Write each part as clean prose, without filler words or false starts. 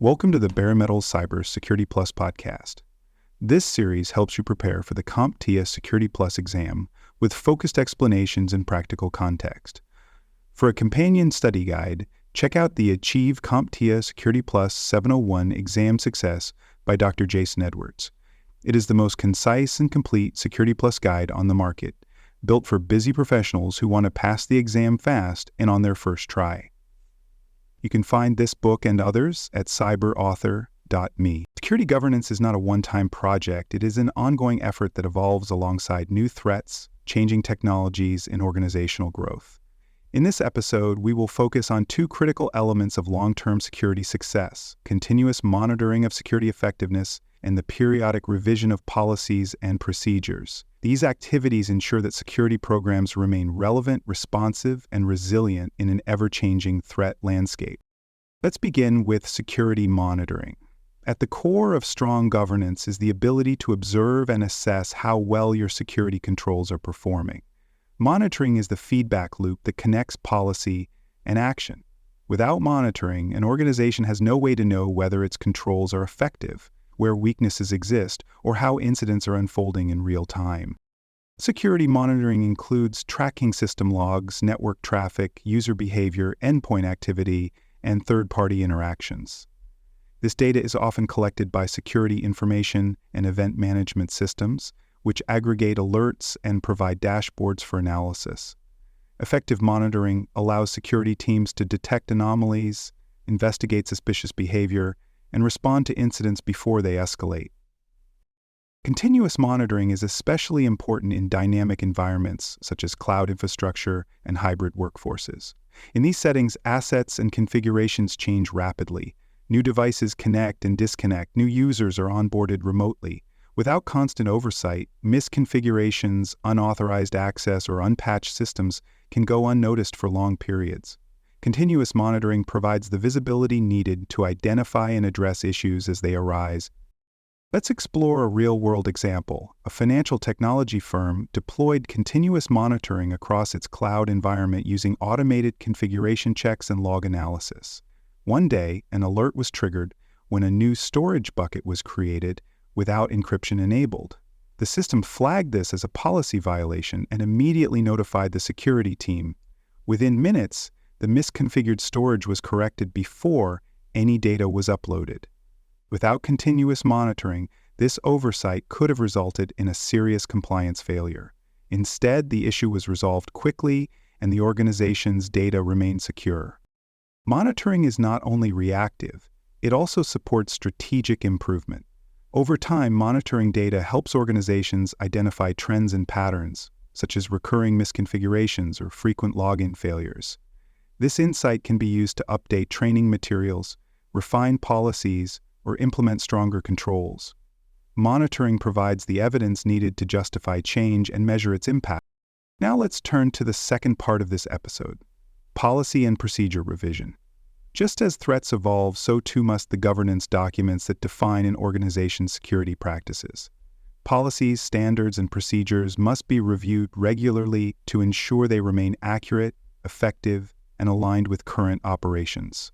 Welcome to the Bare Metal Cyber Security Plus podcast. This series helps you prepare for the CompTIA Security Plus exam with focused explanations and practical context. For a companion study guide, check out the Achieve CompTIA Security Plus 701 Exam Success by Dr. Jason Edwards. It is the most concise and complete Security Plus guide on the market, built for busy professionals who want to pass the exam fast and on their first try. You can find this book and others at cyberauthor.me. Security governance is not a one-time project. It is an ongoing effort that evolves alongside new threats, changing technologies, and organizational growth. In this episode, we will focus on two critical elements of long-term security success: continuous monitoring of security effectiveness and the periodic revision of policies and procedures. These activities ensure that security programs remain relevant, responsive, and resilient in an ever-changing threat landscape. Let's begin with security monitoring. At the core of strong governance is the ability to observe and assess how well your security controls are performing. Monitoring is the feedback loop that connects policy and action. Without monitoring, an organization has no way to know whether its controls are effective, where weaknesses exist, or how incidents are unfolding in real time. Security monitoring includes tracking system logs, network traffic, user behavior, endpoint activity, and third-party interactions. This data is often collected by security information and event management systems, which aggregate alerts and provide dashboards for analysis. Effective monitoring allows security teams to detect anomalies, investigate suspicious behavior, and respond to incidents before they escalate. Continuous monitoring is especially important in dynamic environments such as cloud infrastructure and hybrid workforces. In these settings, assets and configurations change rapidly. New devices connect and disconnect. New users are onboarded remotely. Without constant oversight, misconfigurations, unauthorized access, or unpatched systems can go unnoticed for long periods. Continuous monitoring provides the visibility needed to identify and address issues as they arise. Let's explore a real-world example. A financial technology firm deployed continuous monitoring across its cloud environment using automated configuration checks and log analysis. One day, an alert was triggered when a new storage bucket was created without encryption enabled. The system flagged this as a policy violation and immediately notified the security team. Within minutes, the misconfigured storage was corrected before any data was uploaded. Without continuous monitoring, this oversight could have resulted in a serious compliance failure. Instead, the issue was resolved quickly and the organization's data remained secure. Monitoring is not only reactive, it also supports strategic improvement. Over time, monitoring data helps organizations identify trends and patterns, such as recurring misconfigurations or frequent login failures. This insight can be used to update training materials, refine policies, or implement stronger controls. Monitoring provides the evidence needed to justify change and measure its impact. Now let's turn to the second part of this episode: policy and procedure revision. Just as threats evolve, so too must the governance documents that define an organization's security practices. Policies, standards, and procedures must be reviewed regularly to ensure they remain accurate, effective, and aligned with current operations.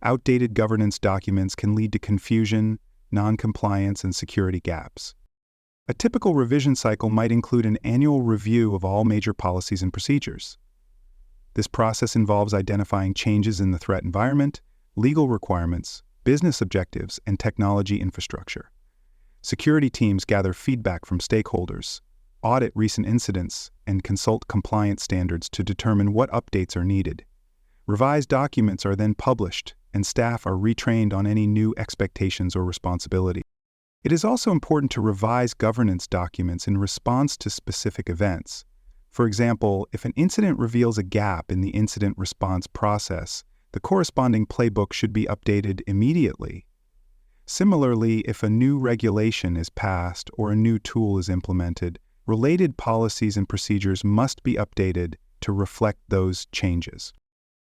Outdated governance documents can lead to confusion, non-compliance, and security gaps. A typical revision cycle might include an annual review of all major policies and procedures. This process involves identifying changes in the threat environment, legal requirements, business objectives, and technology infrastructure. Security teams gather feedback from stakeholders, audit recent incidents, and consult compliance standards to determine what updates are needed. Revised documents are then published, and staff are retrained on any new expectations or responsibilities. It is also important to revise governance documents in response to specific events. For example, if an incident reveals a gap in the incident response process, the corresponding playbook should be updated immediately. Similarly, if a new regulation is passed or a new tool is implemented, related policies and procedures must be updated to reflect those changes.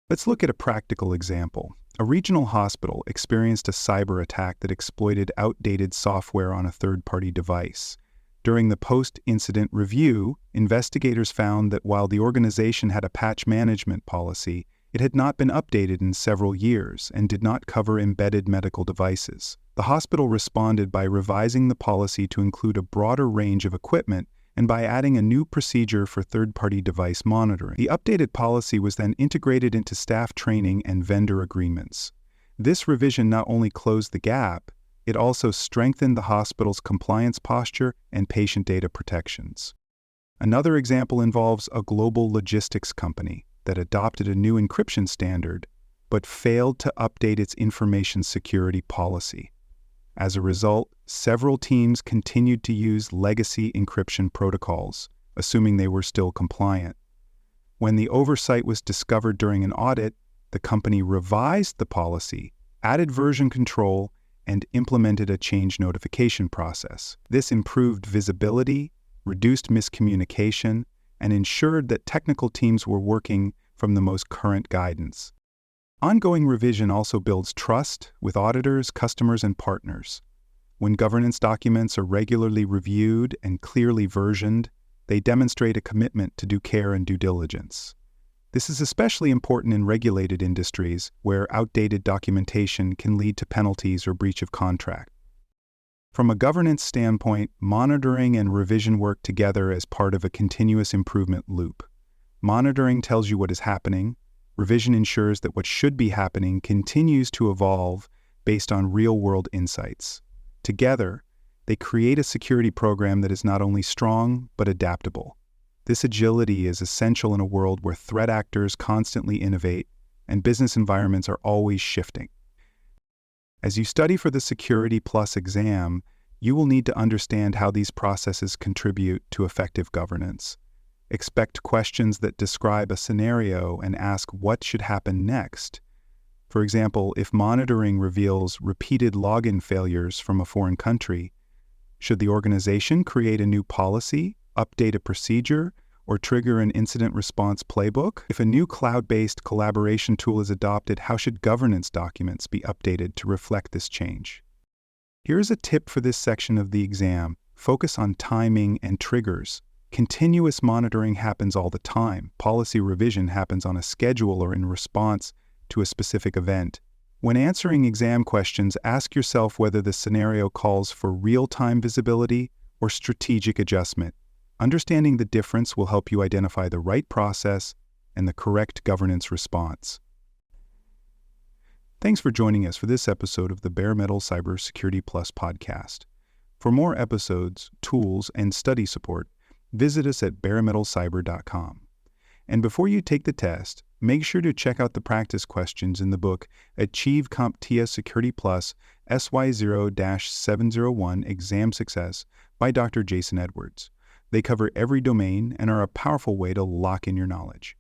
Let's look at a practical example. A regional hospital experienced a cyber attack that exploited outdated software on a third-party device. During the post-incident review, investigators found that while the organization had a patch management policy, It had not been updated in several years and did not cover embedded medical devices. The hospital responded by revising the policy to include a broader range of equipment and by adding a new procedure for third-party device monitoring. The updated policy was then integrated into staff training and vendor agreements. This revision not only closed the gap, it also strengthened the hospital's compliance posture and patient data protections. Another example involves a global logistics company that adopted a new encryption standard but failed to update its information security policy. As a result, several teams continued to use legacy encryption protocols, assuming they were still compliant. When the oversight was discovered during an audit, the company revised the policy, added version control, and implemented a change notification process. This improved visibility, reduced miscommunication, and ensured that technical teams were working from the most current guidance. Ongoing revision also builds trust with auditors, customers, and partners. When governance documents are regularly reviewed and clearly versioned, they demonstrate a commitment to due care and due diligence. This is especially important in regulated industries where outdated documentation can lead to penalties or breach of contract. From a governance standpoint, monitoring and revision work together as part of a continuous improvement loop. Monitoring tells you what is happening. Revision ensures that what should be happening continues to evolve based on real-world insights. Together, they create a security program that is not only strong, but adaptable. This agility is essential in a world where threat actors constantly innovate and business environments are always shifting. As you study for the Security Plus exam, you will need to understand how these processes contribute to effective governance. Expect questions that describe a scenario and ask what should happen next. For example, if monitoring reveals repeated login failures from a foreign country, should the organization create a new policy, update a procedure, or trigger an incident response playbook? If a new cloud-based collaboration tool is adopted, how should governance documents be updated to reflect this change? Here's a tip for this section of the exam. Focus on timing and triggers. Continuous monitoring happens all the time. Policy revision happens on a schedule or in response to a specific event. When answering exam questions, ask yourself whether the scenario calls for real-time visibility or strategic adjustment. Understanding the difference will help you identify the right process and the correct governance response. Thanks for joining us for this episode of the Bare Metal Cybersecurity Plus podcast. For more episodes, tools, and study support, visit us at baremetalcyber.com. And before you take the test, make sure to check out the practice questions in the book Achieve CompTIA Security Plus SY0-701 Exam Success by Dr. Jason Edwards. They cover every domain and are a powerful way to lock in your knowledge.